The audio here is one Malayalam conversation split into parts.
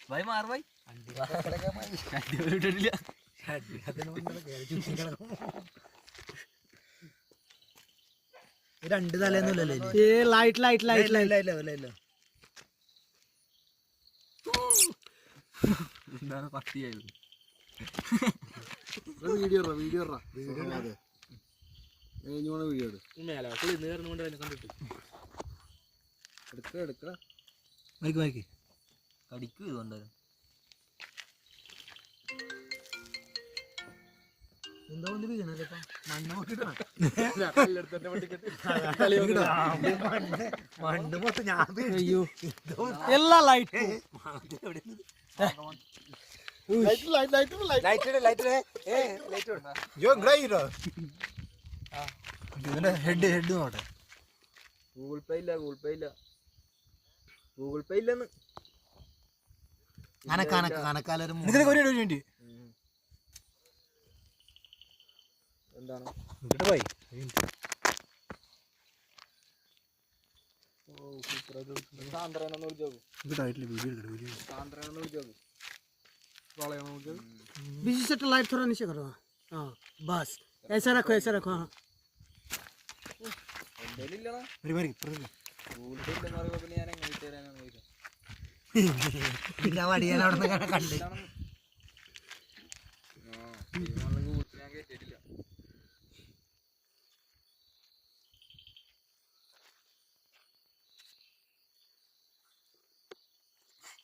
भाई मार भाई രണ്ട് തലേന്നല്ലേ light light light light light എന്താണ് പട്ടിയായത് വീഡിയോ വീഡിയോ അതെ വീഡിയോ എടുക്ക മൈക്ക് മൈക്ക് കടിക്കും ഇതുകൊണ്ടായിരുന്നു എന്താ കൊണ്ട് വീണല്ലേ മണ്ണ് മൊത്തം ഞാൻ അയ്യോ എല്ലാ ലൈറ്റ് ഹെഡ് ഹെഡ് നോട്ടെ ഗൂഗിൾ പേ ഇല്ല ഗൂഗിൾ പേ ഇല്ല ഗൂഗിൾ പേ ഇല്ലെന്ന് കനക്കാലൊരു വേണ്ടി എന്താണ് പോയി സാന്ദ്രനൊന്ന് വിളിച്ചോക്ക് വീഡിയോ സാന്ദ്രനൊന്ന് വിളിച്ചോക്ക് बीच से लाइट थोड़ा नीचे करो हाँ बस ऐसा रखो हाँ എന്തായാലും ഇല്ലടാ ഗൂഗിൾ പേ ഇല്ലെന്ന് പറയുമ്പോ പിന്നെ ഞാൻ എങ്ങനെ ഇട്ട് തരാനാണ് ചോദിച്ചത് ഞാൻ വടിയാൻ അവിടെ നിന്ന് കണ്ട് ഗൂഗിൾ പേ ഞാൻ കേട്ടിട്ടില്ല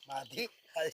മതി